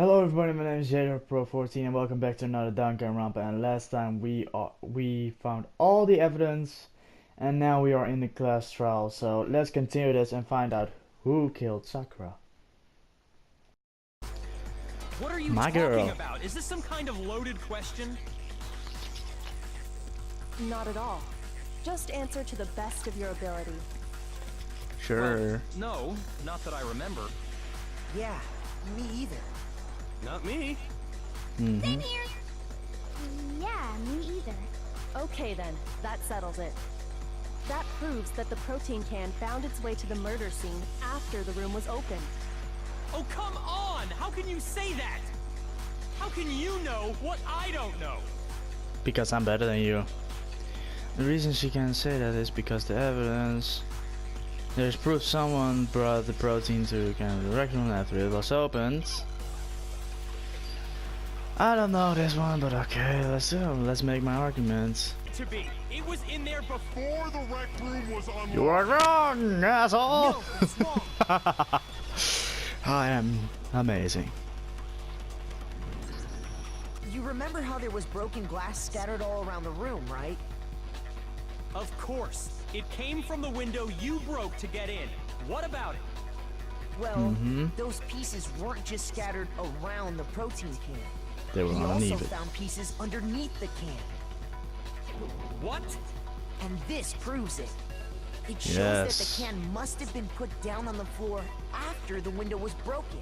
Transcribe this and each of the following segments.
Hello everybody, my name is Jwpro14 and welcome back to another Danganronpa. And last time we found all the evidence and now we are in the class trial. So let's continue this and find out who killed Sakura. What are you My talking girl. about? Is this some kind of loaded question? Not at all. Just answer to the best of your ability. Sure. Well, no, not that I remember. Yeah, me either. Not me. Same here. Yeah, me either. Okay then, that settles it. That proves that the protein can found its way to the murder scene after the room was opened. Oh, come on! How can you say that? How can you know what I don't know? Because I'm better than you. The reason she can say that is because the evidence. There's proof someone brought the protein to the rec room after it was opened. I don't know this one, but okay, let's do it. Let's make my arguments. To be. It was in there before the rec room was unlocked. You are wrong, asshole! No, that's wrong. I am amazing. You remember how there was broken glass scattered all around the room, right? Of course. It came from the window you broke to get in. What about it? Well, those pieces weren't just scattered around the protein can. They were We also uneven. found pieces underneath the can. What? And this proves it. It shows Yes. that the can must have been put down on the floor after the window was broken.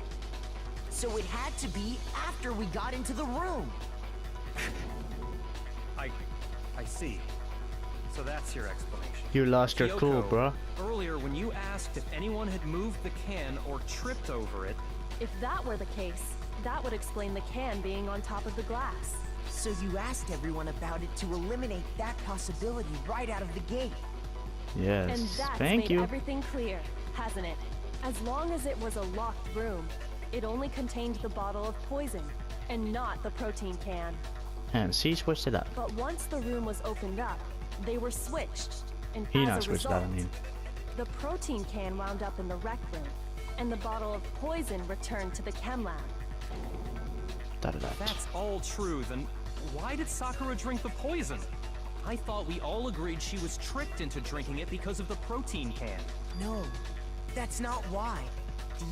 So it had to be after we got into the room. I see. So that's your explanation. You lost your cool, Kyoko, bro. Earlier, when you asked if anyone had moved the can or tripped over it, If that were the case, that would explain the can being on top of the glass. So you asked everyone about it to eliminate that possibility right out of the gate. And Yes. that's Thank made you. everything clear, hasn't it? As long as it was a locked room, it only contained the bottle of poison, and not the protein can. And she switched it up. But once the room was opened up, they were switched, and He as not a switched result, that, I mean. the protein can wound up in the rec room, and the bottle of poison returned to the chem lab. Da-da-da. that's all true, then why did Sakura drink the poison? I thought we all agreed she was tricked into drinking it because of the protein can. No, that's not why.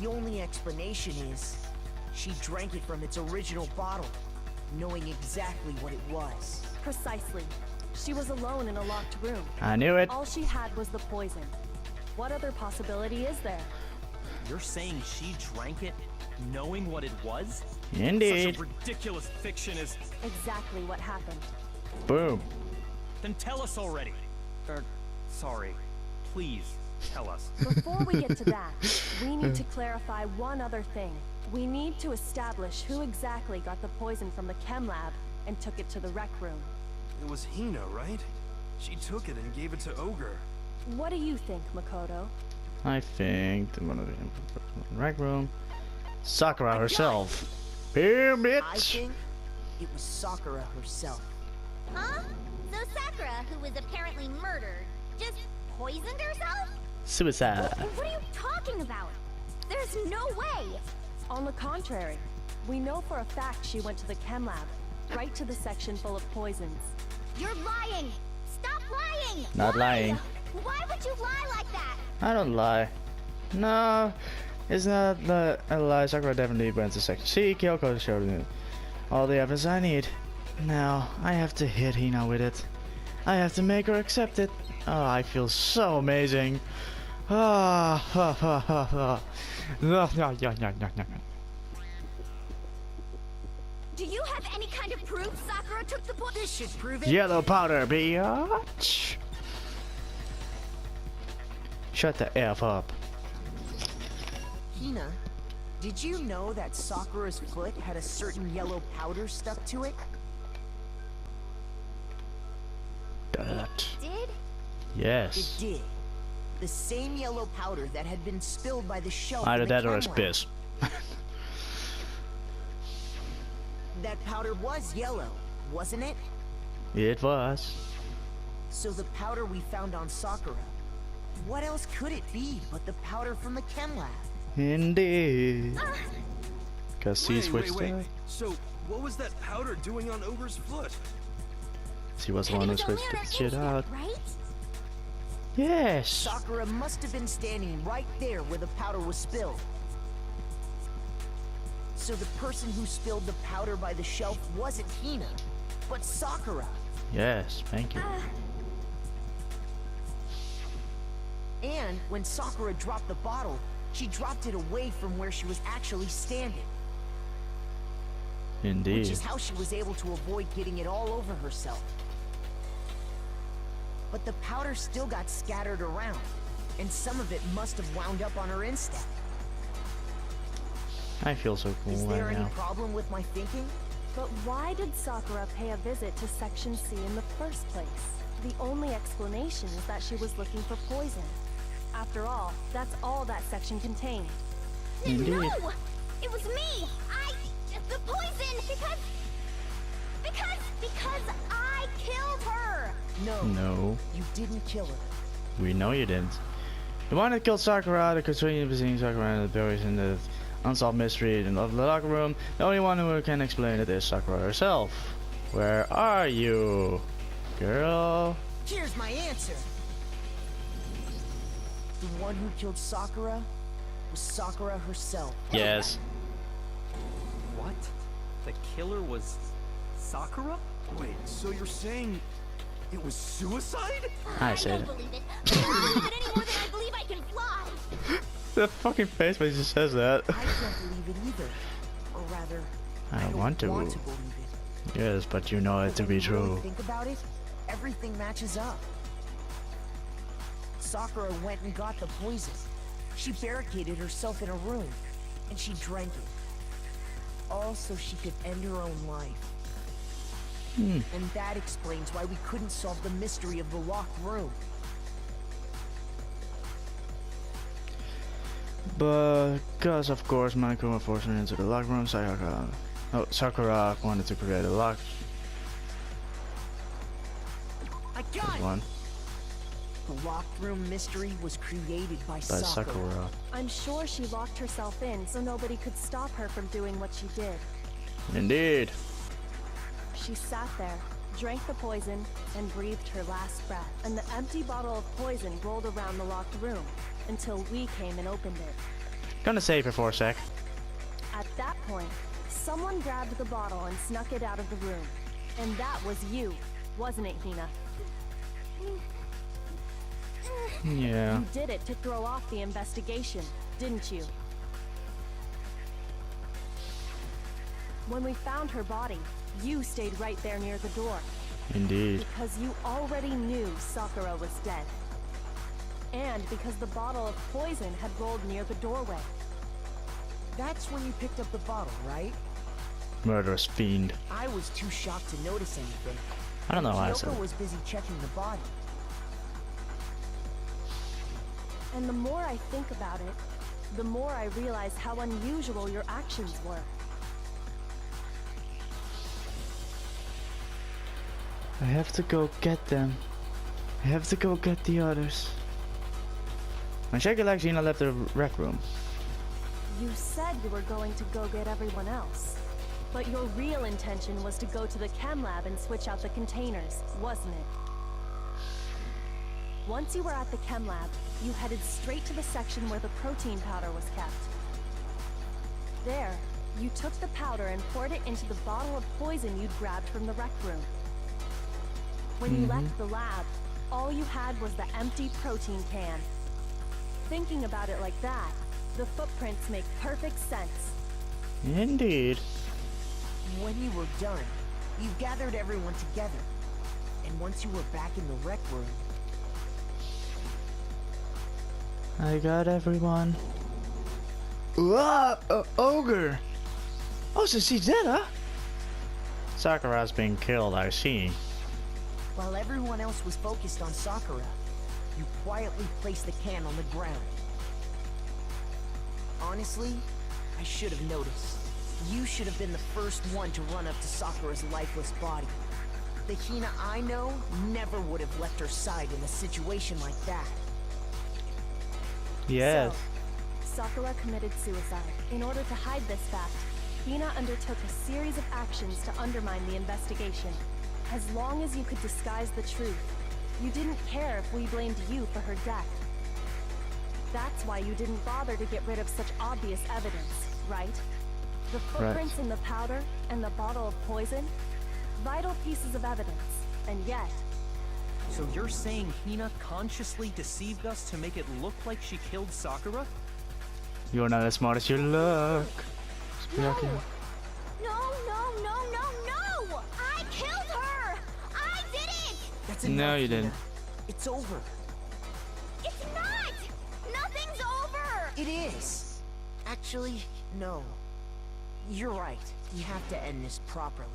The only explanation is she drank it from its original bottle, knowing exactly what it was. Precisely. She was alone in a locked room. I knew it. All she had was the poison. What other possibility is there? You're saying she drank it knowing what it was? Indeed. Such a ridiculous fiction is... Exactly what happened. Boom. Then tell us already. Sorry. Please, tell us. Before we get to that, we need to clarify one other thing. We need to establish who exactly got the poison from the chem lab and took it to the rec room. It was Hina, right? She took it and gave it to Ogre. What do you think, Makoto? I think the one of the rec room. Sakura herself. Boom, I bitch. think it was Sakura herself. Huh? So Sakura, who was apparently murdered, just poisoned herself? Suicide. What are you talking about? There's no way! On the contrary, we know for a fact she went to the chem lab, right to the section full of poisons. You're lying! Stop lying! Not Why? lying. Why would you lie like that? I don't lie. No, it's not a lie. Sakura definitely went to section C. Kyoko showed me all the evidence I need. Now I have to hit Hina with it. I have to make her accept it. Oh, I feel so amazing. Ah, ha ha ha ha. Do you have any kind of proof Sakura took the poison? This should prove it. Yellow powder, bitch. Shut the F up. Hina, did you know that Sakura's foot had a certain yellow powder stuck to it? That. Did? Yes. It did. The same yellow powder that had been spilled by the shelf. Either in the that or chem it's lab. piss. That powder was yellow, wasn't it? It was. So the powder we found on Sakura, what else could it be but the powder from the chem lab? Indeed. Because she switched wait. away. So, what was that powder doing on Ogre's foot? She was the one who It was only switched on the her shit out. instant, right? Yes! Sakura must have been standing right there where the powder was spilled. So the person who spilled the powder by the shelf wasn't Hina, but Sakura. Yes, thank you. And when Sakura dropped the bottle, she dropped it away from where she was actually standing. Which Indeed. is how she was able to avoid getting it all over herself. But the powder still got scattered around, and some of it must have wound up on her instep. I feel so cool Is there right any now. problem with my thinking? But why did Sakura pay a visit to Section C in the first place? The only explanation is that she was looking for poison. After all, that's all that section contained. Indeed. No! It was me! The poison! Because I killed her! No, You didn't kill her. we know you didn't. You wanted to kill Sakura, the continuing between Sakura and the berries in the unsolved mystery in the locker room. The only one who can explain it is Sakura herself. Where are you, girl? Here's my answer. The one who killed Sakura was Sakura herself. Yes. What? The killer was Sakura? Wait, so you're saying it was suicide? I said don't it. believe it. I don't believe it any more than I believe I can fly. The fucking face when she says that. I can't believe it either. Or rather, I don't want to. believe it. Yes, but you know it to But be when you really true. think about it, everything matches up. Sakura went and got the poison. She barricaded herself in a room, and she drank it. All so she could end her own life. And that explains why we couldn't solve the mystery of the locked room. Because of course Manako was forced her into the locked room, Sakura wanted to create a lock I got it! one The locked room mystery was created by by Sakura. Sakura. I'm sure she locked herself in so nobody could stop her from doing what she did. Indeed. She sat there, drank the poison, and breathed her last breath. And the empty bottle of poison rolled around the locked room until we came and opened it. Gonna save her for a sec. At that point, someone grabbed the bottle and snuck it out of the room. And that was you, wasn't it, Hina? Yeah. You did it to throw off the investigation, didn't you? When we found her body, you stayed right there near the door. Indeed. Because you already knew Sakura was dead. And because the bottle of poison had rolled near the doorway. That's when you picked up the bottle, right? Murderous fiend. I was too shocked to notice anything. I don't know why I said Jwpro it. was busy checking the body. And the more I think about it, the more I realize how unusual your actions were. I have to go get them. I have to go get the others. When Shaky Legs Hina left the rec room. You said you were going to go get everyone else. But your real intention was to go to the chem lab and switch out the containers, wasn't it? Once you were at the chem lab, you headed straight to the section where the protein powder was kept. There, you took the powder and poured it into the bottle of poison you'd grabbed from the rec room. When you left the lab, all you had was the empty protein can. Thinking about it like that, the footprints make perfect sense. Indeed. When you were done, you gathered everyone together. And once you were back in the rec room, I got everyone. Ogre! Oh, so she's dead, huh? Sakura's been killed, I see. while everyone else was focused on Sakura, you quietly placed the can on the ground. Honestly, I should have noticed. You should have been the first one to run up to Sakura's lifeless body. The Hina I know never would have left her side in a situation like that. Yes. So, Sakura committed suicide. In order to hide this fact, Hina undertook a series of actions to undermine the investigation. As long as you could disguise the truth, you didn't care if we blamed you for her death. That's why you didn't bother to get rid of such obvious evidence, right? The footprints in the powder and the bottle of poison? Vital pieces of evidence, and yet... So you're saying Hina consciously deceived us to make it look like she killed Sakura? You're not as smart as you look. No! No, no, no, no, no! I killed her! I did it! That's enough, No, you Hina. didn't. It's over. It's not! Nothing's over! It is. Actually, no. You're right. You have to end this properly.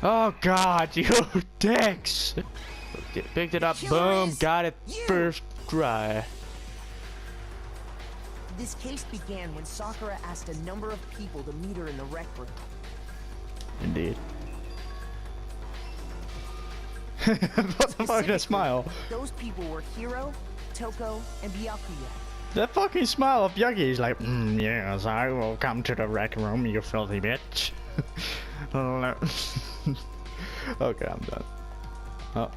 Oh god, you dicks! Picked it up, Killer boom, is got it you. first try. This case began when Sakura asked a number of people to meet her in the rec room. Indeed. What the fuck, that smile? Those people were Hiro, Toko, and Byakuya. That fucking smile of Yugi is like, yes, I will come to the rec room, you filthy bitch. Okay, I'm done. Oh.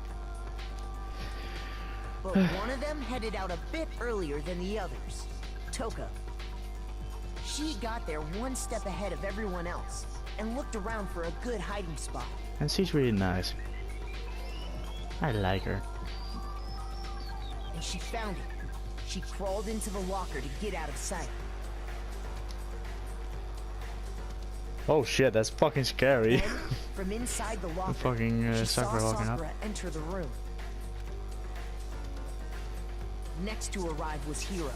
But one of them headed out a bit earlier than the others. Toko. She got there one step ahead of everyone else and looked around for a good hiding spot. And she's really nice. I like her. And she found it. She crawled into the locker to get out of sight. Oh shit, that's fucking scary. Then, from inside the locker, fucking she saw Sakura walking up. Sakura enter the room. Next to arrive was Hiro.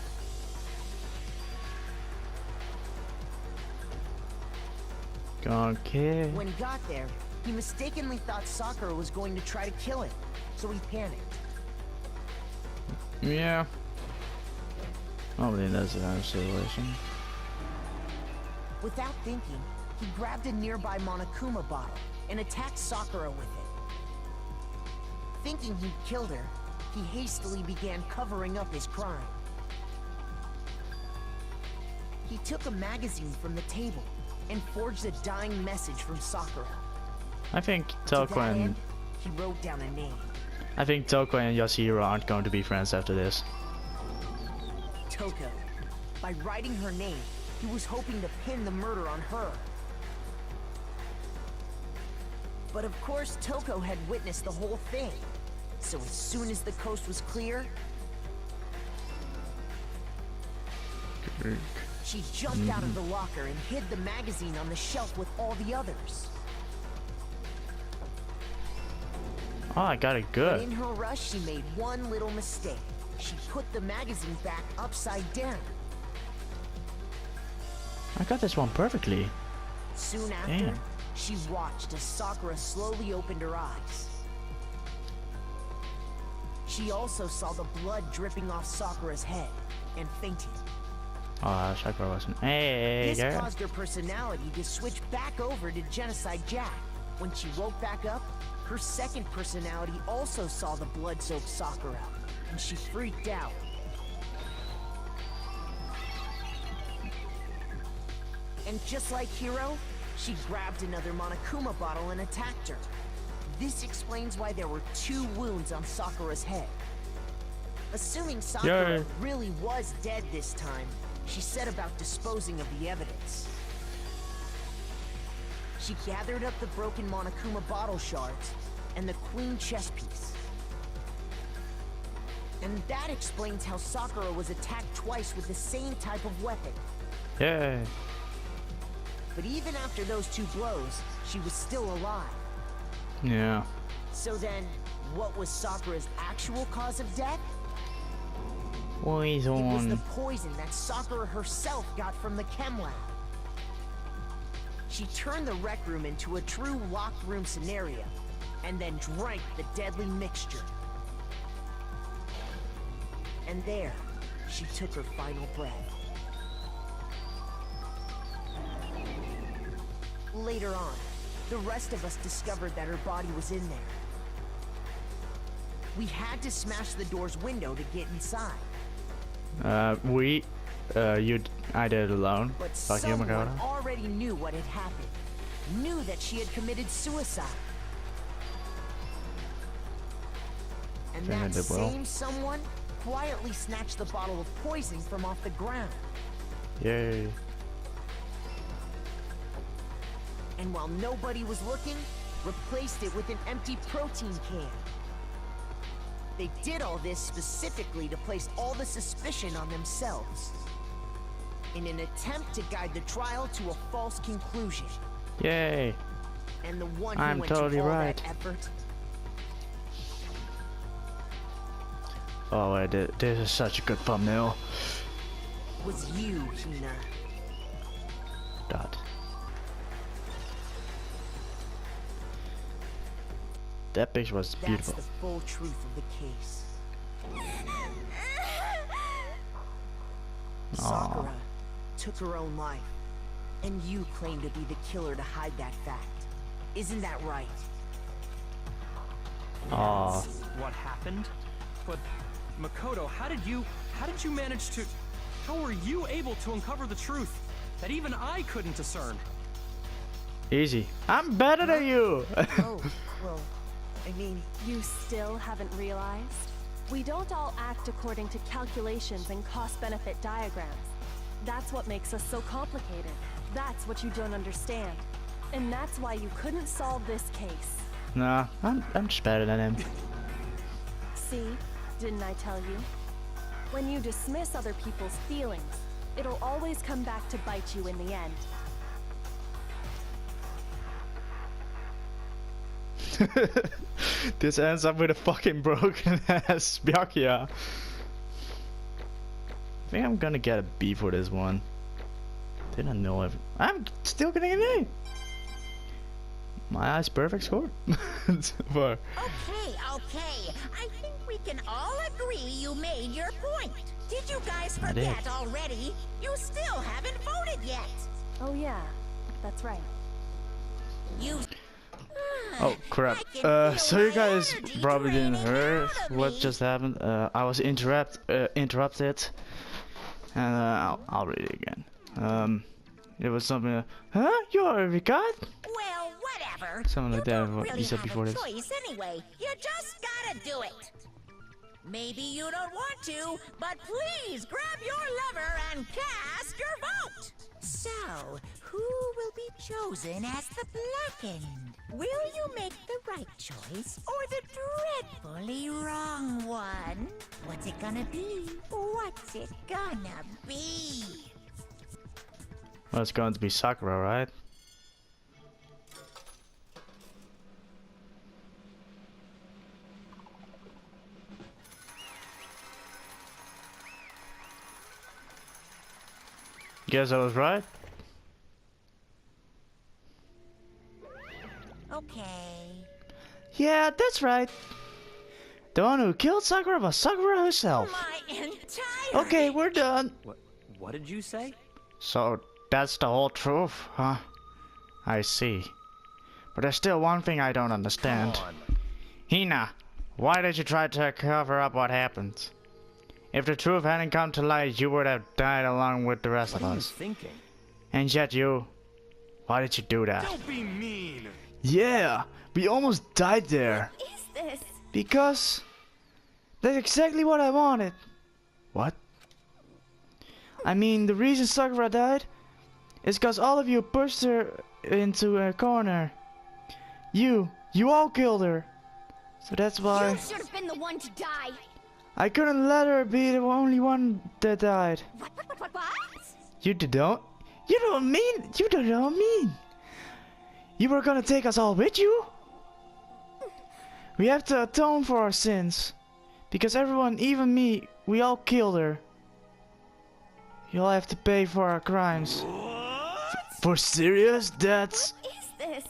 Okay. When he got there, he mistakenly thought Sakura was going to try to kill him, so he panicked. Yeah. Probably that's the kind of situation. Without thinking, he grabbed a nearby Monokuma bottle and attacked Sakura with it. Thinking he'd killed her, he hastily began covering up his crime. He took a magazine from the table and forged a dying message from Sakura. I think To Toko that and end, he wrote down a name. Yoshihiro aren't going to be friends after this. Toko. By writing her name, he was hoping to pin the murder on her. But of course, Toko had witnessed the whole thing. So as soon as the coast was clear, she jumped out of the locker and hid the magazine on the shelf with all the others. Oh, I got it But good. in her rush, she made one little mistake. She put the magazine back upside down. I got this one perfectly. Soon after, Damn. she watched as Sakura slowly opened her eyes. She also saw the blood dripping off Sakura's head and fainted. Oh, Sakura wasn't. Hey, This girl. caused her personality to switch back over to Genocide Jack. When she woke back up, her second personality also saw the blood-soaked Sakura, and she freaked out. And just like Hiro, she grabbed another Monokuma bottle and attacked her. This explains why there were 2 wounds on Sakura's head. Assuming Sakura Yay. really was dead this time, she set about disposing of the evidence. She gathered up the broken Monokuma bottle shards and the queen chess piece. And that explains how Sakura was attacked twice with the same type of weapon. Yay. But even after those 2 blows, she was still alive. Yeah. So then, what was Sakura's actual cause of death? It was the Poison. poison that Sakura herself got from the chem lab. She turned the rec room into a true locked room scenario, and then drank the deadly mixture. And there, she took her final breath. Later on, the rest of us discovered that her body was in there. We had to smash the door's window to get inside. I did it alone. But Fuck you, someone Makoto. already knew what had happened. Knew that she had committed suicide. And Then I that did well. same someone quietly snatched the bottle of poison from off the ground. Yay. And while nobody was looking, replaced it with an empty protein can. They did all this specifically to place all the suspicion on themselves, in an attempt to guide the trial to a false conclusion. Yay. And the one I'm who went totally to all right. that effort Oh, I did. This is such a good thumbnail. was you, Hina. Dot. That picture was That's beautiful. the full truth of the case. Sakura took her own life, and you claim to be the killer to hide that fact. Isn't that right? Aw. What happened? But Makoto, how did you manage to, how were you able to uncover the truth that even I couldn't discern? Easy. I'm better than you. Oh, well, I mean, You still haven't realized? We don't all act according to calculations and cost-benefit diagrams. That's what makes us so complicated. That's what you don't understand. And that's why you couldn't solve this case. Nah, I'm just better than him. See? Didn't I tell you? When you dismiss other people's feelings, it'll always come back to bite you in the end. This ends up with a fucking broken ass Byakuya. I think I'm gonna get a B for this one. Didn't know if I'm still getting an A. My eyes perfect score. For Okay, okay. I think we can all agree you made your point. Did you guys I did. forget already? You still haven't voted yet. Oh yeah, that's right. You. oh crap. So you guys probably didn't hear what just happened. I was interrupted, and I'll read it again. It was something. Huh? You already got? Well, whatever. Something like you that, don't what really you said have before a this. choice anyway. You just gotta do it. Maybe you don't want to, but please grab your lever and cast your vote. So, who will be chosen as the blackened? Will you make the right choice or the dreadfully wrong one? What's it gonna be? What's it gonna be? Well, it's going to be Sakura, right? Guess I was right. Okay. Yeah, that's right. The one who killed Sakura was Sakura herself. My entire. Okay, we're done. What did you say? So that's the whole truth, huh? I see. But there's still one thing I don't understand. Come on. Hina, why did you try to cover up what happened? If the truth hadn't come to light, you would have died along with the rest What of are you us. thinking? And yet why did you do that? Don't be mean. Yeah, we almost died there. Is this? Because that's exactly what I wanted. What? I mean, the reason Sakura died is because all of you pushed her into a corner. You all killed her. So that's why You should have been the one to die. I couldn't let her be the only one that died. What? You don't mean. You were gonna take us all with you? We have to atone for our sins. Because everyone, even me, we all killed her. You all have to pay for our crimes. For serious? That's... What is this?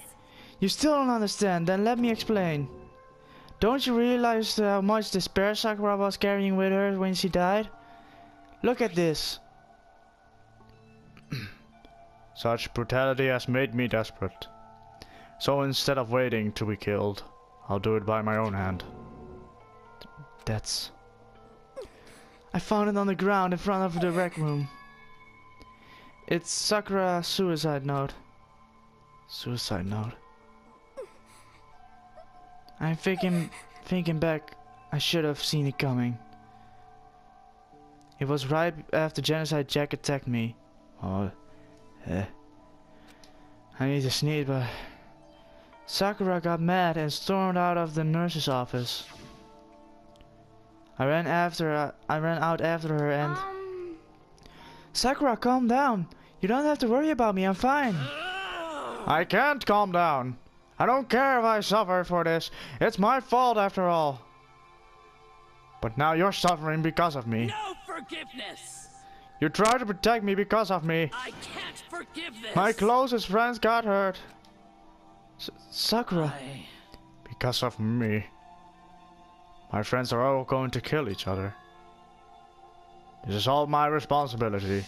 You still don't understand, then let me explain. Don't you realize how much despair Sakura was carrying with her when she died? Look at this. Such brutality has made me desperate. So instead of waiting to be killed, I'll do it by my own hand. That's... I found it on the ground in front of the rec room. It's Sakura suicide note. Suicide note. I'm thinking back, I should have seen it coming. It was right after Genocide Jack attacked me. Oh, I need to sneeze, but Sakura got mad and stormed out of the nurse's office. I ran out after her and... Sakura, calm down. You don't have to worry about me, I'm fine. I can't calm down. I don't care if I suffer for this. It's my fault after all. But now you're suffering because of me. No forgiveness! You tried to protect me because of me. I can't forgive this! My closest friends got hurt. Sakura. I... Because of me. My friends are all going to kill each other. This is all my responsibility.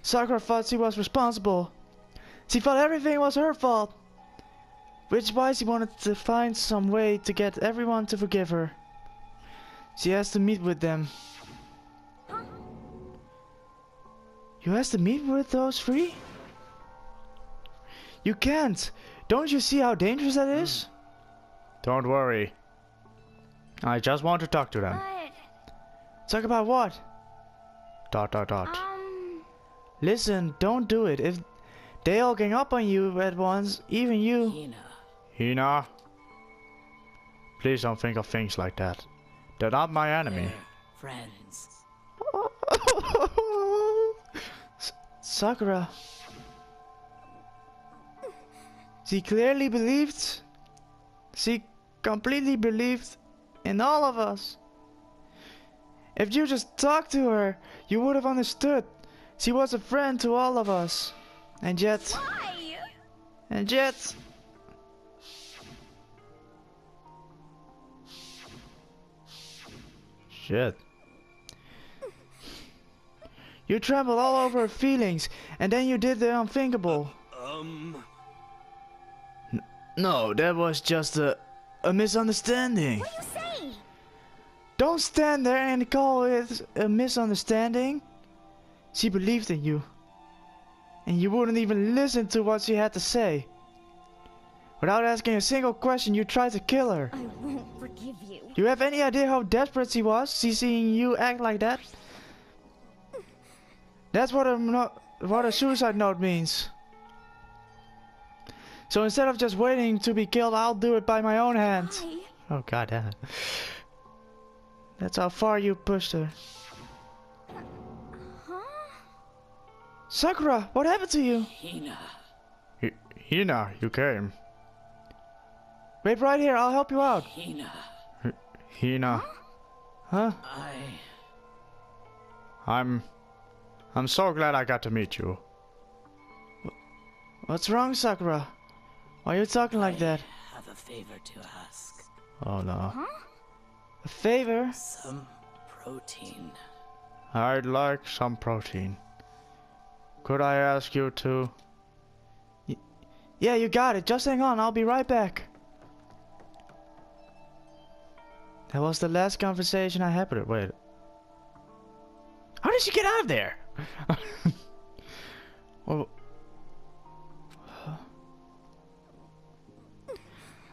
Sakura thought she was responsible. She thought everything was her fault. Which is why she wanted to find some way to get everyone to forgive her. She has to meet with them. You has to meet with those three? You can't. Don't you see how dangerous that is? Don't worry. I just want to talk to them. But... Talk about what? ... Listen, don't do it. If they all gang up on you at once, even you... Hina. Please don't think of things like that. They're not my enemy. Friends. Sakura. She clearly believed. She completely believed in all of us. If you just talked to her, you would have understood. She was a friend to all of us. And yet... Why? And yet... Shit. You trampled all over her feelings, and then you did the unthinkable. No, that was just a misunderstanding. What do you say? Don't stand there and call it a misunderstanding. She believed in you. And you wouldn't even listen to what she had to say. Without asking a single question, you tried to kill her. I won't forgive you. You have any idea how desperate she was? She seeing you act like that? That's what a suicide note means. So instead of just waiting to be killed, I'll do it by my own hands. Why? Oh god damn it. That's how far you pushed her. Huh? Sakura, what happened to you? Hina. Hina, you came. Wait right here, I'll help you out. Hina. Hina. Huh? I'm so glad I got to meet you. What's wrong, Sakura? Why are you talking like that? I have a favor to ask. Oh no. Huh? A favor? Some protein. I'd like some protein. Could I ask you to... Yeah, you got it. Just hang on. I'll be right back. That was the last conversation I had with her. Wait. How did she get out of there? Well,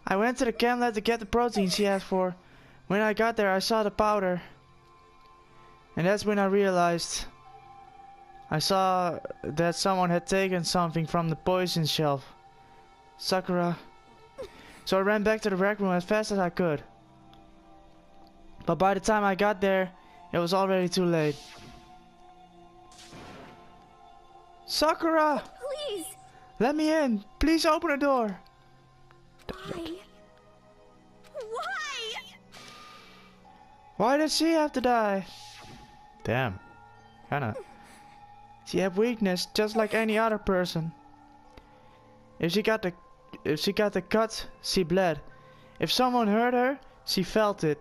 I went to the chem lab to get the protein she asked for. When I got there, I saw the powder. And that's when I realized. I saw that someone had taken something from the poison shelf. Sakura. So I ran back to the rec room as fast as I could. But by the time I got there, it was already too late. Sakura! Please! Let me in! Please open the door! Why? Why? Why did she have to die? Damn. Kinda. She had weakness just like any other person. If she got the cut, she bled. If someone hurt her, she felt it.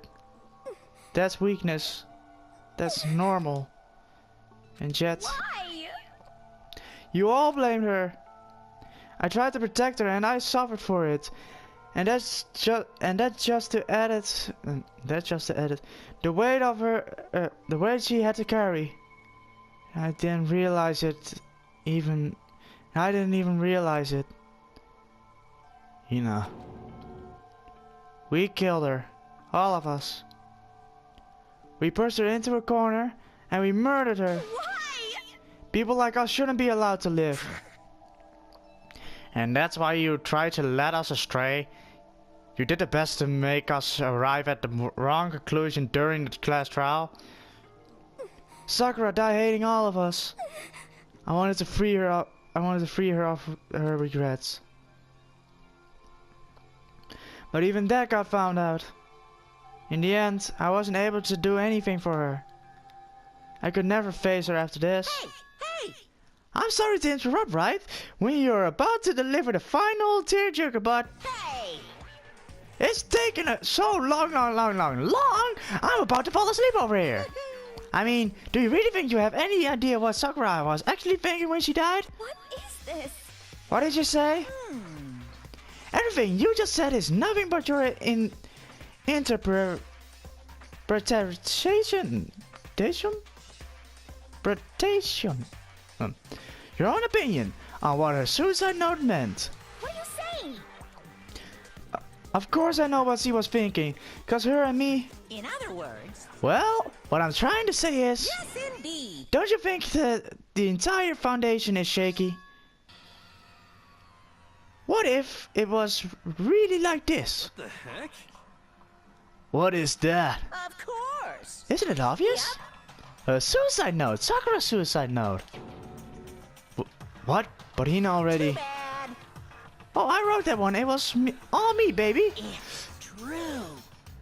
That's weakness. That's normal. And yet, Why? you all blamed her. I tried to protect her and I suffered for it. And that's just to add the weight of her, the weight she had to carry. I didn't realize it even. I didn't even realize it. Hina. We killed her. All of us. We pushed her into a corner and we murdered her. Why? People like us shouldn't be allowed to live. And that's why you tried to lead us astray? You did the best to make us arrive at the wrong conclusion during the class trial? Sakura died hating all of us. I wanted to free her up. I wanted to free her of her regrets. But even that got found out. In the end, I wasn't able to do anything for her. I could never face her after this. Hey! I'm sorry to interrupt, right? When you're about to deliver the final tearjerker, but Hey! it's taken so long. I'm about to fall asleep over here. I mean, do you really think you have any idea what Sakura was actually thinking when she died? What is this? What did you say? Everything you just said is nothing but your interpretation. Your own opinion on what her suicide note meant. What are you saying? Of course I know what she was thinking, cause her and me. In other words, Well, what I'm trying to say is, yes indeed. don't you think that the entire foundation is shaky? What if it was really like this? The heck? What is that? Of course. Isn't it obvious? A suicide note, Sakura's suicide note. What? But Hina already. Too bad. Oh, I wrote that one. It was me, all me, baby. It's true.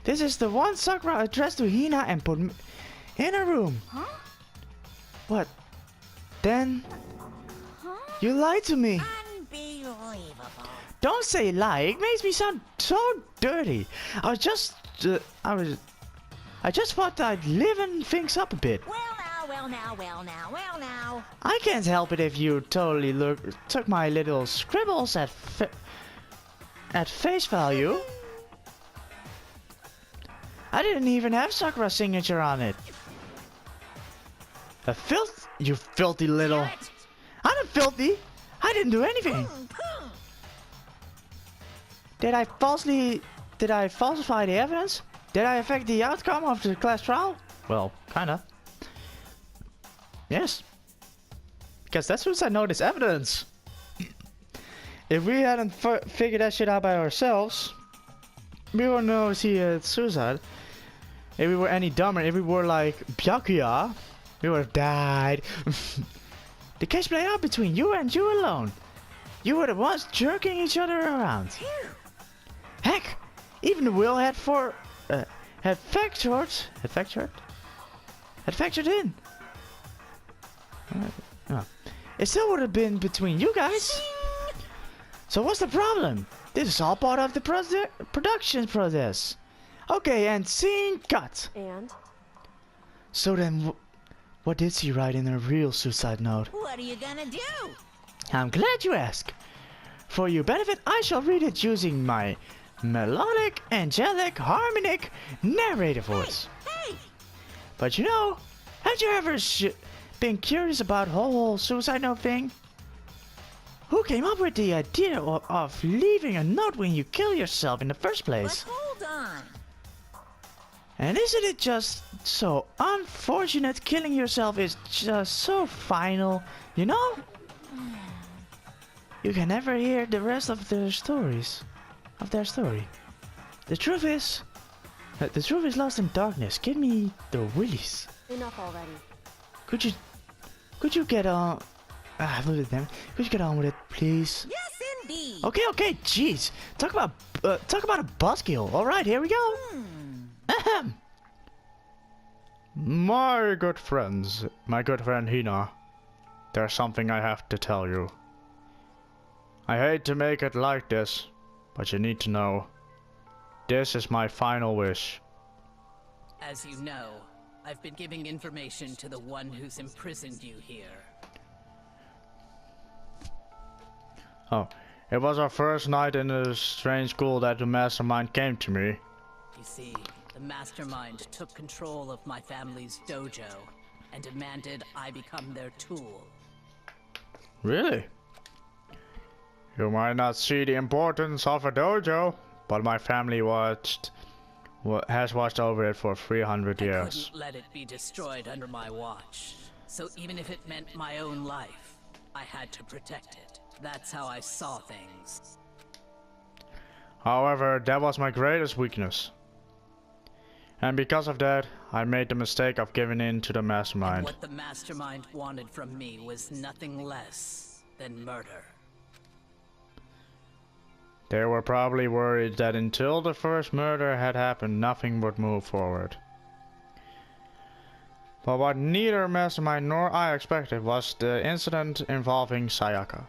This is the one Sakura addressed to Hina and put in her room. Huh? What? Then Huh? you lied to me. Unbelievable. Don't say lie. It makes me sound so dirty. I just thought I'd liven things up a bit. Well now. I can't help it if you totally took my little scribbles at face value. I didn't even have Sakura's signature on it. You filthy little. I'm not filthy. I didn't do anything. Did I falsify the evidence? Did I affect the outcome of the class trial? Well, kinda. Yes. Because that's suicide note is evidence. If we hadn't figured that shit out by ourselves, we wouldn't know he had suicide. If we were any dumber, if we were like Byakuya, we would have died. The case played out between you and you alone. You were the ones jerking each other around. Heck, even the will had factored in. It still would have been between you guys. So what's the problem? This is all part of the production process. Okay, and scene cut. And? So then, what did she write in her real suicide note? What are you gonna do? I'm glad you asked. For your benefit, I shall read it using my melodic, angelic, harmonic, narrative voice. Hey! But you know, have you ever been curious about whole suicide note thing? Who came up with the idea of leaving a note when you kill yourself in the first But place? hold on. And isn't it just so unfortunate killing yourself is just so final, you know? You can never hear the rest of their stories. The truth is lost in darkness. Give me the willies. Enough already. Could you get on? Could you get on with it, please? Yes, indeed. Okay, jeez. Talk about a buzzkill. All right, here we go. Ahem. My good friend Hina, there's something I have to tell you. I hate to make it like this, but you need to know. This is my final wish. As you know, I've been giving information to the one who's imprisoned you here. Oh, it was our first night in a strange school that the mastermind came to me. You see, the mastermind took control of my family's dojo. and demanded I become their tool. Really? You might not see the importance of a dojo, but my family has watched over it for 300 I years. couldn't let it be destroyed under my watch. So even if it meant my own life, I had to protect it. That's how I saw things. However, that was my greatest weakness. And because of that, I made the mistake of giving in to the And mastermind. what the mastermind wanted from me was nothing less than murder. They were probably worried that until the first murder had happened, nothing would move forward. But what neither mastermind nor I expected was the incident involving Sayaka.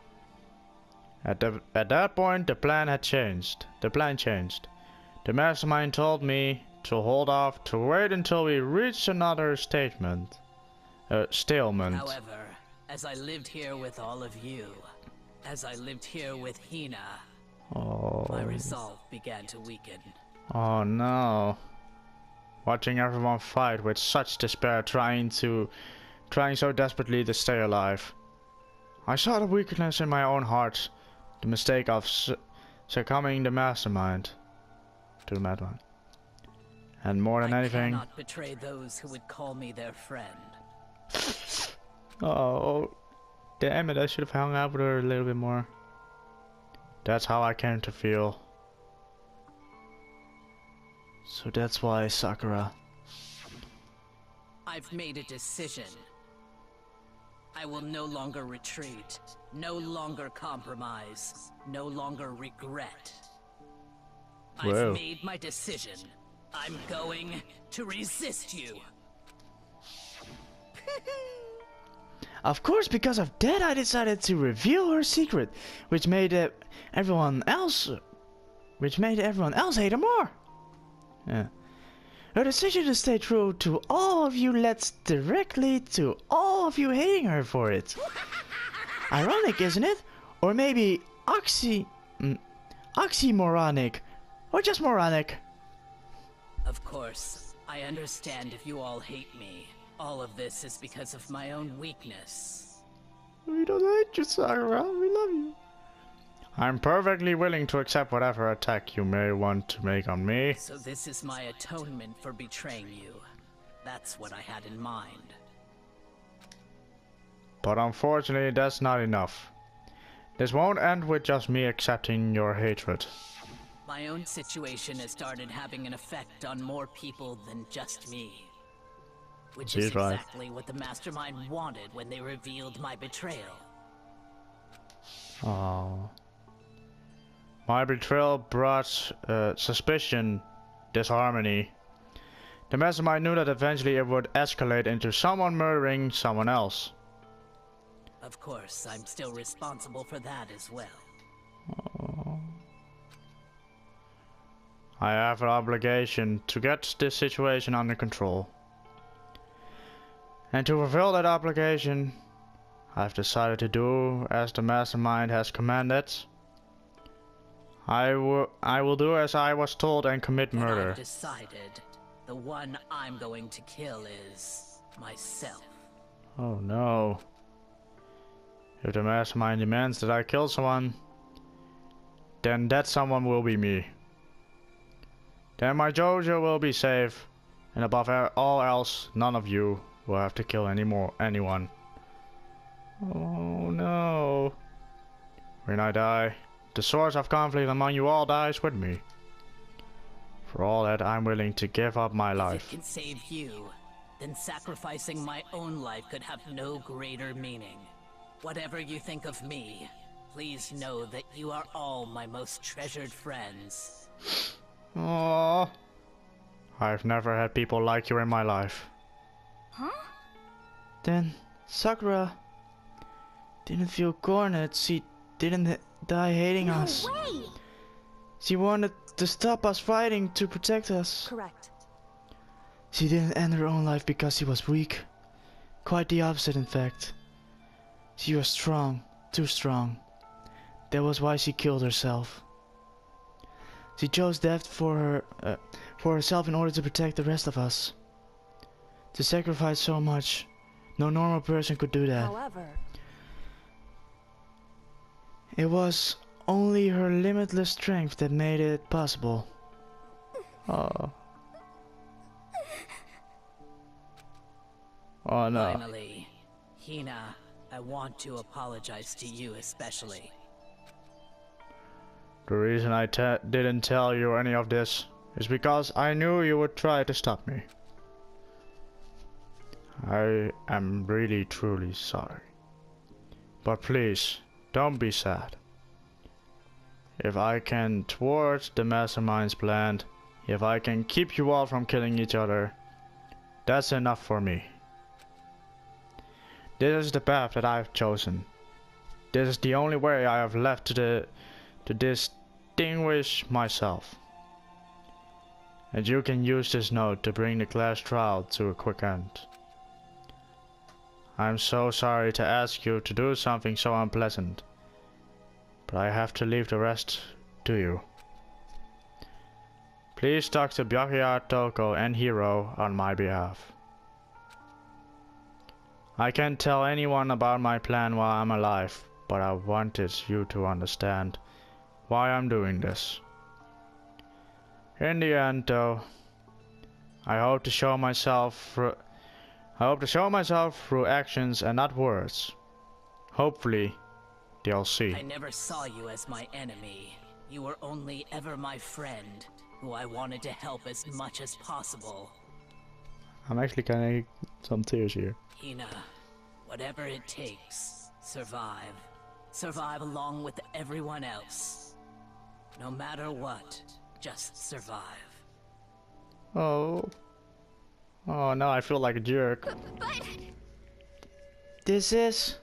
At that point, the plan changed. The mastermind told me to hold off, to wait until we reached another stalemate. However, as I lived here with all of you, as I lived here with Hina, my resolve began to weaken. Oh no. Watching everyone fight with such despair, trying so desperately to stay alive. I saw the weakness in my own heart, the mistake of succumbing to the mastermind. And more than anything... I cannot betray those who would call me their friend. Oh, damn it, I should have hung out with her a little bit more. That's how I came to feel. So that's why, Sakura. I've made a decision. I will no longer retreat, no longer compromise, no longer regret. Whoa. I've made my decision. I'm going to resist you. Of course, because of that, I decided to reveal her secret, which made everyone else hate her more. Yeah. Her decision to stay true to all of you led directly to all of you hating her for it. Ironic, isn't it? Or maybe oxymoronic, or just moronic. Of course, I understand if you all hate me. All of this is because of my own weakness. We don't hate you, Sakura. We love you. I'm perfectly willing to accept whatever attack you may want to make on me. So this is my atonement for betraying you. That's what I had in mind. But unfortunately, that's not enough. This won't end with just me accepting your hatred. My own situation has started having an effect on more people than just me. Which is She's right. exactly what the mastermind wanted when they revealed my betrayal. Oh. My betrayal brought suspicion, disharmony. The mastermind knew that eventually it would escalate into someone murdering someone else. Of course, I'm still responsible for that as well. Oh. I have an obligation to get this situation under control. And to fulfill that obligation, I've decided to do as the mastermind has commanded. I will do as I was told and commit murder. I've decided the one I'm going to kill is myself. Oh no. If the mastermind demands that I kill someone, then that someone will be me. Then my Jojo will be safe, and above all else, none of you will have to kill anyone. Oh no. When I die, the source of conflict among you all dies with me. For all that, I'm willing to give up my If life. it can save you, then sacrificing my own life could have no greater meaning. Whatever you think of me, please know that you are all my most treasured friends. Aww. I've never had people like you in my life. Huh? Then Sakura didn't feel cornered. She didn't die hating us. No way! She wanted to stop us fighting to protect us. Correct. She didn't end her own life because she was weak. Quite the opposite, in fact. She was strong, too strong. That was why she killed herself. She chose death for herself in order to protect the rest of us. To sacrifice so much No normal person could do that. However, It was only her limitless strength that made it possible. Oh. Oh no. Finally, Hina, I want to apologize to you especially. The reason I didn't tell you any of this is because I knew you would try to stop me. I am really truly sorry. But please, don't be sad. If I can thwart the mastermind's plan, if I can keep you all from killing each other, that's enough for me. This is the path that I've chosen. This is the only way I have left to distinguish myself. And you can use this note to bring the class trial to a quick end. I'm so sorry to ask you to do something so unpleasant, but I have to leave the rest to you. Please talk to Byakuya, Toko and Hiro on my behalf. I can't tell anyone about my plan while I'm alive, but I wanted you to understand why I'm doing this. In the end though, I hope to show myself through actions and not words. Hopefully, they'll see. I never saw you as my enemy. You were only ever my friend, who I wanted to help as much as possible. I'm actually kind of some tears here. Hina, whatever it takes, survive. Survive along with everyone else. No matter what, just survive. Oh. Oh no, I feel like a jerk. but This is...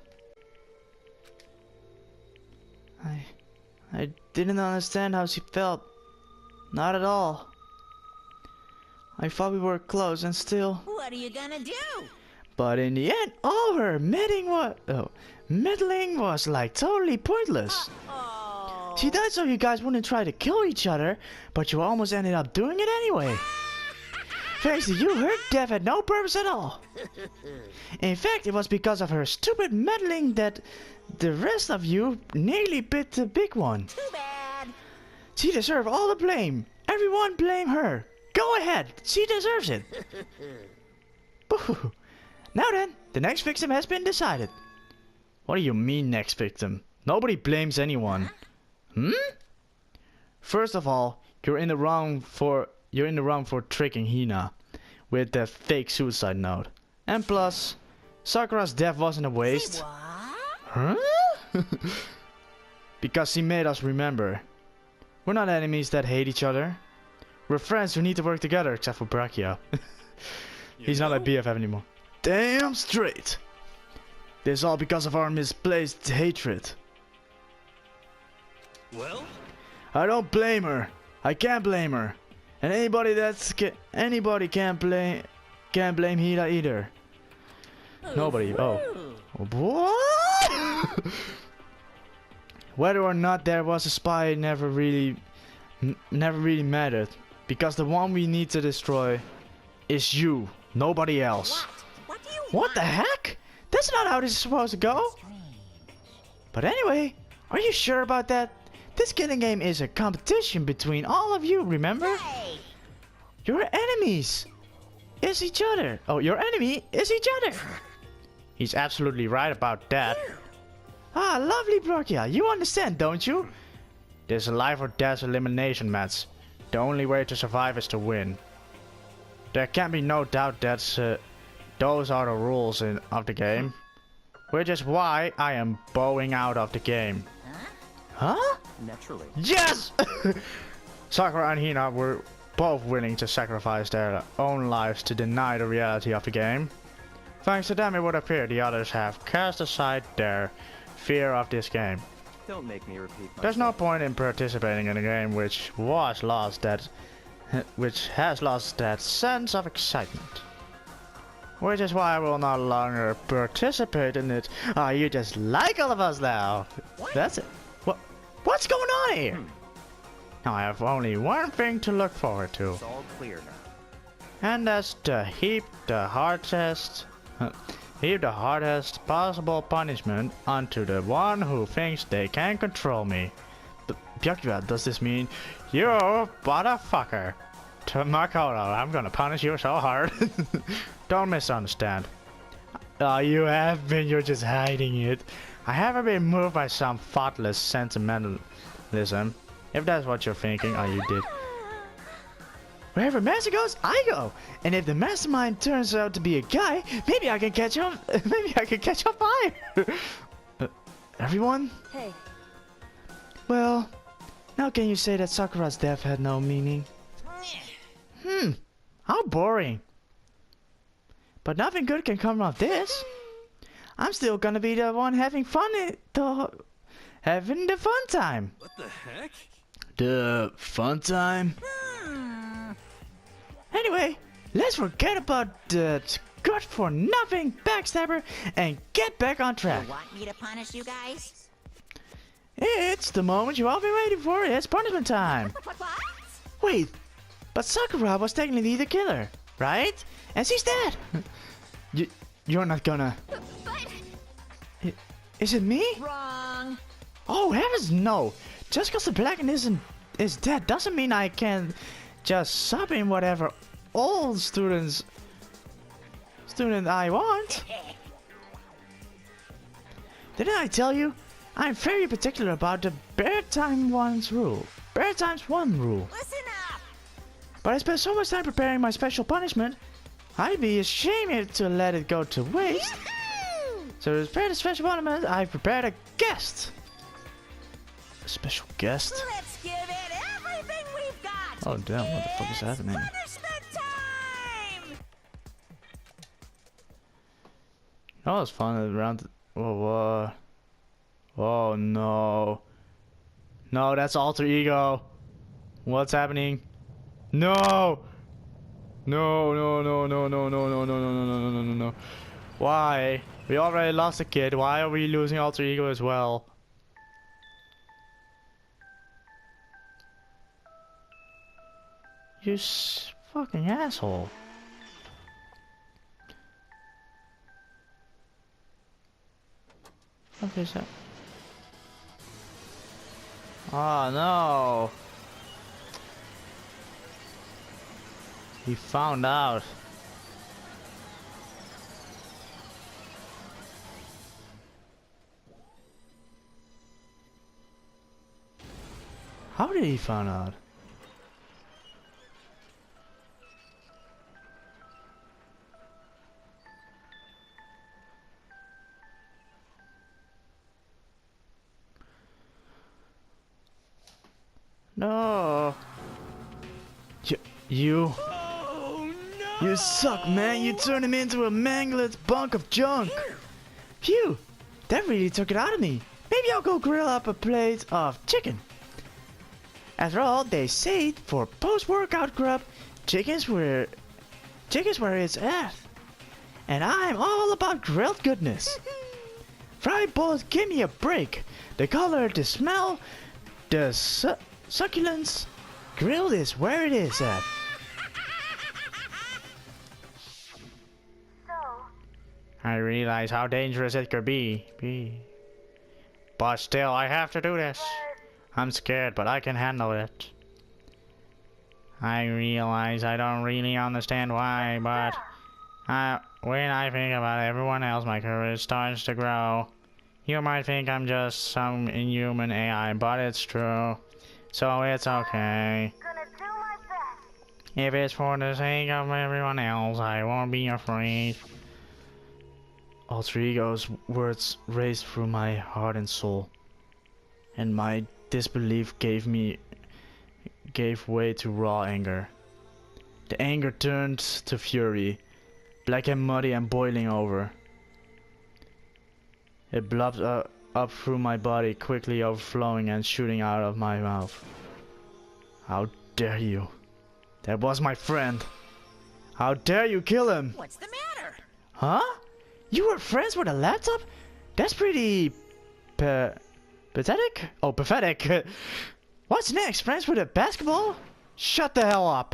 I didn't understand how she felt. Not at all. I thought we were close and still... What are you gonna do? But in the end, all her meddling was like totally pointless. Oh. She died so you guys wouldn't try to kill each other, but you almost ended up doing it anyway. Thanks to you, her death had no purpose at all. In fact, it was because of her stupid meddling that the rest of you nearly bit the big one. Too bad. She deserves all the blame. Everyone blame her. Go ahead, she deserves it. Boo. Now then, the next victim has been decided. What do you mean next victim? Nobody blames anyone. First of all, you're in the wrong for tricking Hina with that fake suicide note. And plus, Sakura's death wasn't a waste. Say what? Huh? Because she made us remember. We're not enemies that hate each other. We're friends who need to work together, except for Brachia. He's not a BFF anymore. Damn straight. This is all because of our misplaced hatred. Well? I don't blame her. I can't blame her. And anybody can't blame Hina either. Nobody. Oh. What? Whether or not there was a spy never really mattered, because the one we need to destroy is you, nobody else. What do you What want? the heck? That's not how this is supposed to go. But anyway, are you sure about that? This killing game is a competition between all of you, remember? Hey. Your enemies is each other. Oh, your enemy is each other. He's absolutely right about that. Ah, lovely Brachia. You understand, don't you? This is a life or death elimination match. The only way to survive is to win. There can be no doubt that those are the rules of the game. Which is why I am bowing out of the game. Huh? Naturally. Yes! Sakura and Hina were both willing to sacrifice their own lives to deny the reality of the game. Thanks to them, it would appear the others have cast aside their fear of this game. Don't make me repeat myself. There's no point in participating in a game which has lost that sense of excitement. Which is why I will no longer participate in it. Ah, you just like all of us now. That's it. What's going on here? Now I have only one thing to look forward to. It's all clear now. And that's the heap, the hard test. Heap the hardest possible punishment onto the one who thinks they can control me. Byakuya, does this mean you motherfucker? To Makoto, I'm gonna punish you so hard. Don't misunderstand. You have been, you're just hiding it. I haven't been moved by some thoughtless sentimentalism. If that's what you're thinking, you did. Wherever master goes, I go. And if the mastermind turns out to be a guy, maybe I can catch up. Maybe I can catch up fire. Everyone? Hey, Well, now can you say that Sakura's death had no meaning? How boring. But nothing good can come of this. I'm still gonna be the one having fun having the fun time. What the heck? The fun time? Anyway, let's forget about the good for nothing backstabber and get back on track. You want me to punish you guys? It's the moment you've all been waiting for. It's punishment time. What? Wait, but Sakura was technically the killer, right? And she's dead. You're not gonna... Is it me? Wrong. Oh heavens no! Just because the blackened is dead doesn't mean I can just sub in whatever old student I want. Didn't I tell you? I'm very particular about the Bear Times 1 rule. Listen up. But I spent so much time preparing my special punishment, I'd be ashamed to let it go to waste. So to prepare the special punishment, I've prepared a guest. A special guest? Let's give it everything we've got. Oh damn, what the fuck is happening? Punishment time. Oh, it's fun around. Whoa. Oh no. No, that's alter ego. What's happening? No! No. Why? We already lost a kid. Why are we losing alter ego as well? You fucking asshole. What is that? Oh no. He found out. How did he find out? No. You. Oh no! You suck, man. You turned him into a mangled bunk of junk. Phew. That really took it out of me. Maybe I'll go grill up a plate of chicken. After all, they say for post-workout grub, chicken's where it's at. And I'm all about grilled goodness. Fried balls, give me a break. The color, the smell, the succulence. Grilled is where it is at. I realize how dangerous it could be. But still, I have to do this. I'm scared, but I can handle it. I realize I don't really understand why, but when I think about everyone else, my courage starts to grow. You might think I'm just some inhuman AI, but it's true. So it's okay. If it's for the sake of everyone else, I won't be afraid. Alter ego's words raced through my heart and soul, and my disbelief gave way to raw anger. The anger turned to fury, black and muddy and boiling over. It blubbed up through my body, quickly overflowing and shooting out of my mouth. How dare you? That was my friend. How dare you kill him? What's the matter? Huh? You were friends with a laptop? That's pretty... pathetic? Oh, pathetic. What's next? Friends with a basketball? Shut the hell up.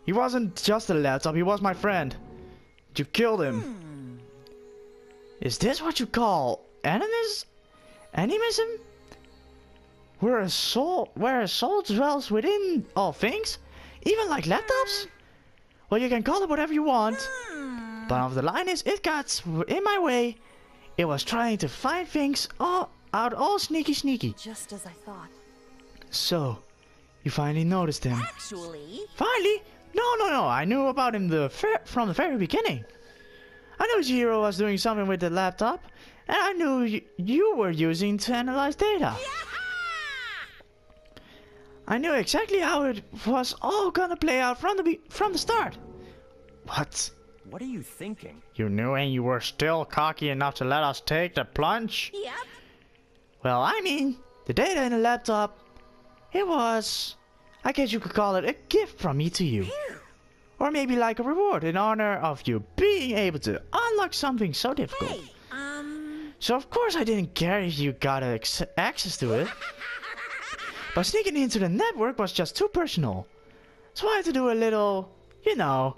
He wasn't just a laptop, he was my friend. You killed him. Is this what you call animism? Where a soul dwells within all things? Even like laptops? Well, you can call it whatever you want. But the line is, it got in my way. It was trying to find things all sneaky. Just as I thought. So, you finally noticed him. Actually, Finally? No. I knew about him from the very beginning. I knew Jiro was doing something with the laptop. And I knew you were using to analyze data. I knew exactly how it was all gonna play out from the start. What? What are you thinking? You knew and you were still cocky enough to let us take the plunge? yep. Well, I mean, the data in the laptop, it was, I guess you could call it a gift from me to you. Or maybe like a reward in honor of you being able to unlock something so difficult. Hey, So of course I didn't care if you got access to it. But sneaking into the network was just too personal. So I had to do a little, you know,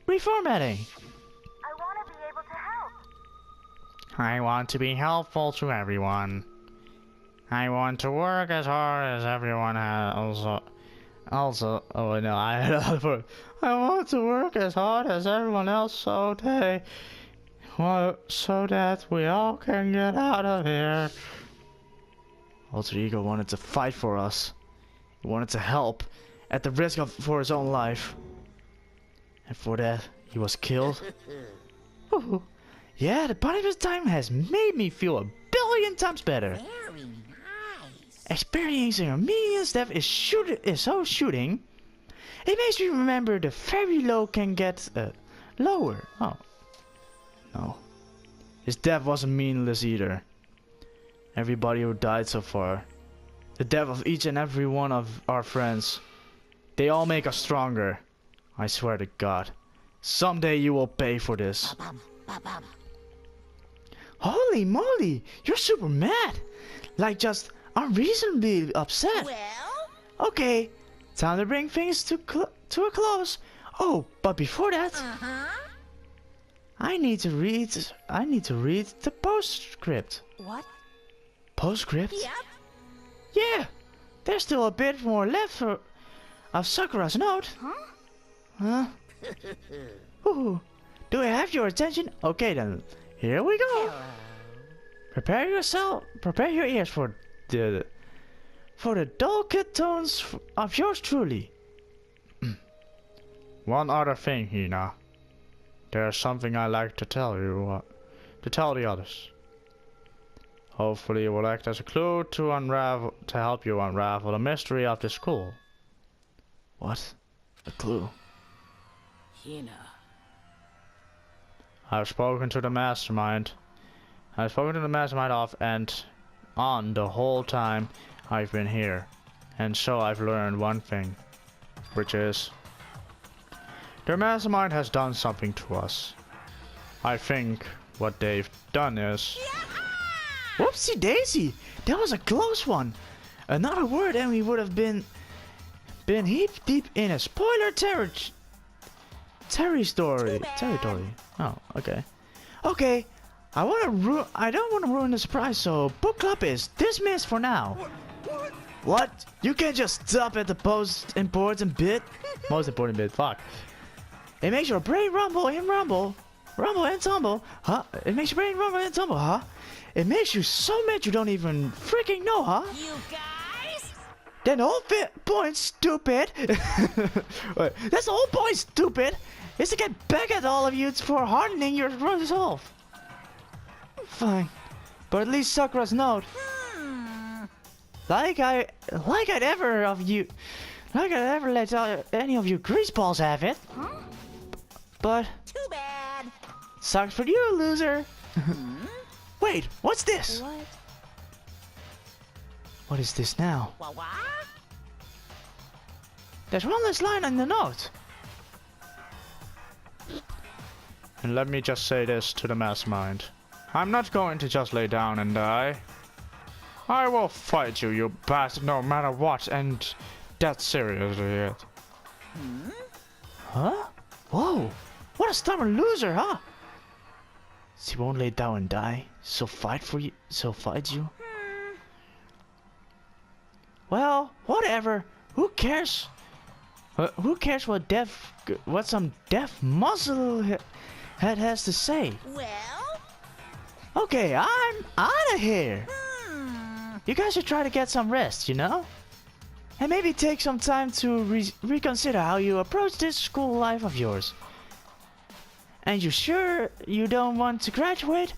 reformatting. I want to be able to help. I want to be helpful to everyone. I want to work as hard as everyone has. Oh no, I had another word. I want to work as hard as everyone else so that we all can get out of here. Alter Ego wanted to fight for us. He wanted to help at the risk for his own life. And for that, he was killed. Ooh. Yeah, the punishment time has made me feel 1,000,000,000 times better. very nice. Experiencing a medium's death is so shooting. It makes me remember the very low can get lower. Oh. No. His death wasn't meaningless either. Everybody who died so far. The death of each and every one of our friends. They all make us stronger. I swear to God. Someday you will pay for this. Holy moly! You're super mad! Like just unreasonably upset. Well, Okay, time to bring things to a close. Oh, but before that, I need to read the postscript. What? Postscript? yep. Yeah, there's still a bit more left of Sakura's note. Huh? Ooh, do I have your attention? Okay then, here we go. Prepare your ears for the delicate tones of yours truly. One other thing, Hina. There's something I like to tell you, to tell the others. Hopefully it will act as a clue to help you unravel the mystery of the school. What? A clue? Hina. I've spoken to the mastermind. I've spoken to the mastermind off and on the whole time I've been here. And so I've learned one thing. Which is... the mastermind has done something to us. I think what they've done is... Whoopsie daisy! That was a close one! Another word and we would have been heap deep in a spoiler territory. Oh, okay. Okay, I don't want to ruin the surprise, so book club is dismissed for now. What? You can't just stop at the most important bit? Most important bit, fuck. It makes your brain rumble and tumble, huh? It makes your brain rumble and tumble, huh? It makes you so mad you don't even freaking know, huh? You guys? Then the whole point, stupid. Wait, that's the whole point, stupid. Is to get back at all of you for hardening your resolve. Fine, but at least Sakura's note. Like I'd ever let any of you greaseballs have it. But Too bad. sucks for you, loser. Wait, what's this? What? What is this now? What? There's one less line in the note. And let me just say this to the mastermind. I'm not going to just lay down and die. I will fight you, you bastard, no matter what, and that's seriously it. Huh? Whoa, what a stubborn loser, huh? She won't lay down and die. She'll fight for you. She'll fight you. Well, whatever. Who cares? Who cares what some deaf muscle head has to say? Well? Okay, I'm out of here. You guys should try to get some rest, you know? And maybe take some time to reconsider how you approach this school life of yours. And you sure you don't want to graduate?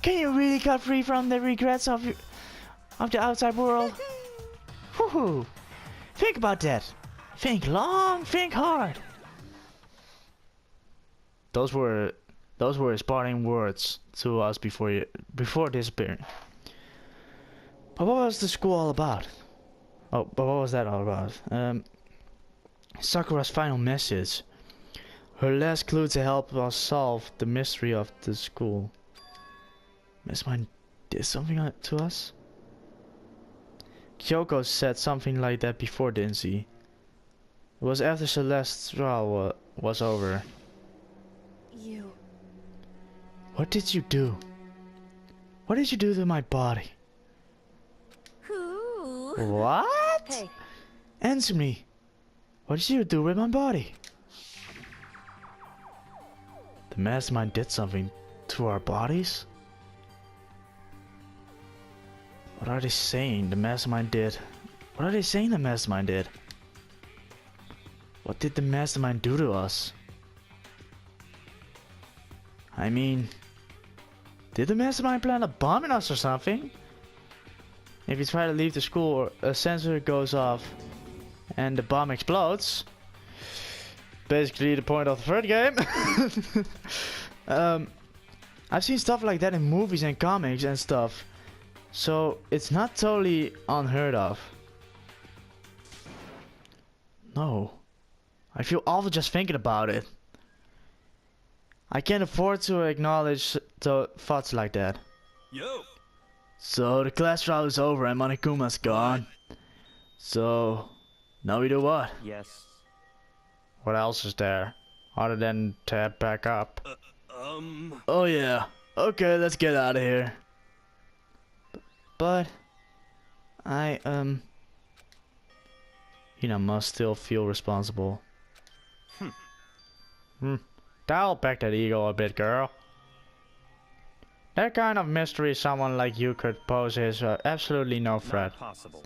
Can you really cut free from the regrets of the outside world? Woohoo! Think about that. Think long, think hard. Those were inspiring words to us before disappearing. But what was the school all about? Oh, but what was that all about? Sakura's final message. Her last clue to help us solve the mystery of the school. Miss Mine did something to us? Kyoko said something like that before, didn't she? It was after Celeste's trial was over. You... What did you do? What did you do to my body? Who? What? Hey, Answer me. What did you do with my body? The mastermind did something to our bodies? What are they saying the mastermind did? What are they saying the mastermind did? What did the mastermind do to us? I mean, did the mastermind plan a bomb on us or something? If you try to leave the school, a sensor goes off and the bomb explodes. Basically the point of the third game. I've seen stuff like that in movies and comics and stuff. So it's not totally unheard of. No. I feel awful just thinking about it. I can't afford to acknowledge thoughts like that. Yo! So the class trial is over and Monikuma's gone. So now we do what? Yes. What else is there? Other than to head back up. Um... Oh yeah. Okay, let's get out of here. But I must still feel responsible. Dial back that ego a bit, girl. That kind of mystery someone like you could pose is absolutely no threat. Not possible.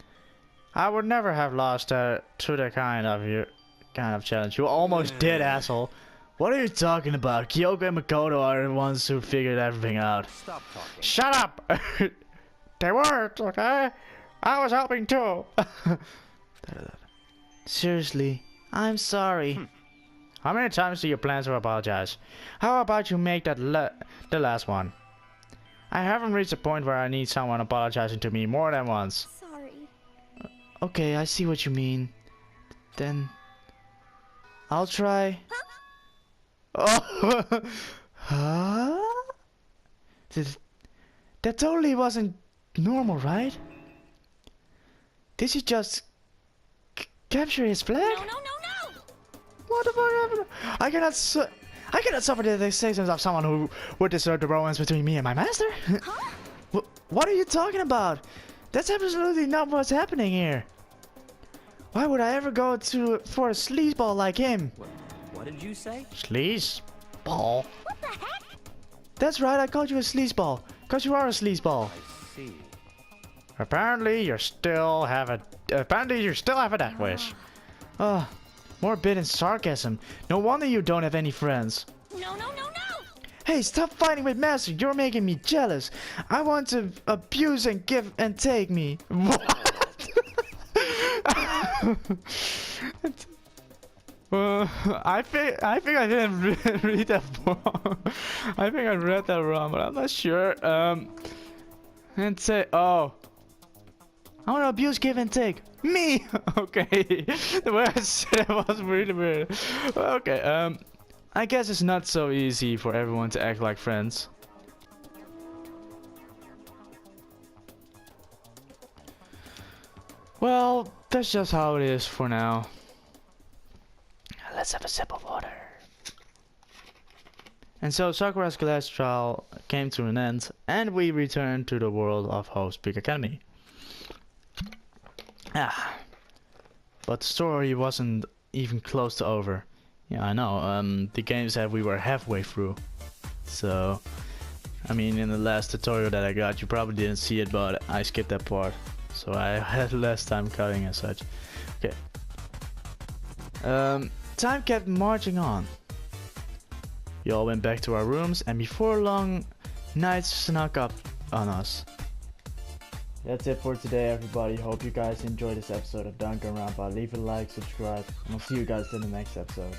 I would never have lost to that kind of challenge. You almost did, asshole. What are you talking about? Kyoko and Makoto are the ones who figured everything out. Stop talking. Shut up! They weren't, okay? I was helping too. Seriously, I'm sorry. How many times do you plan to apologize? How about you make that the last one? I haven't reached a point where I need someone apologizing to me more than once. sorry. Okay, I see what you mean. Then I'll try. Oh, huh? That totally wasn't normal, right? Did you just capture his flag? No, no, no, no! What the fuck happened? I cannot suffer the decisions of someone who would disturb the romance between me and my master. Huh? What are you talking about? That's absolutely not what's happening here. Why would I ever go for a sleazeball like him? What did you say? Sleazeball? What the heck? That's right, I called you a sleazeball. Cause you are a sleazeball. I see. Apparently you still have a death wish. More bit and sarcasm. No wonder you don't have any friends. No, no, no, no! Hey, stop fighting with Master. You're making me jealous. I want to abuse and give and take me. What? I think I didn't read that wrong. I think I read that wrong, but I'm not sure. And say, oh, I want to abuse, give and take. Me. Okay. The way I said it was really weird. Okay. I guess it's not so easy for everyone to act like friends. Well, that's just how it is for now. Let's have a sip of water. And so Sakura's class trial came to an end, and we returned to the world of Hope's Peak Academy. But the story wasn't even close to over. Yeah, I know. The game said we were halfway through. So, I mean, in the last tutorial that I got, you probably didn't see it, but I skipped that part. So I had less time cutting and such. Okay. Time kept marching on. We all went back to our rooms, and before long, night snuck up on us. That's it for today, everybody. Hope you guys enjoyed this episode of Danganronpa. Leave a like, subscribe, and I'll see you guys in the next episode.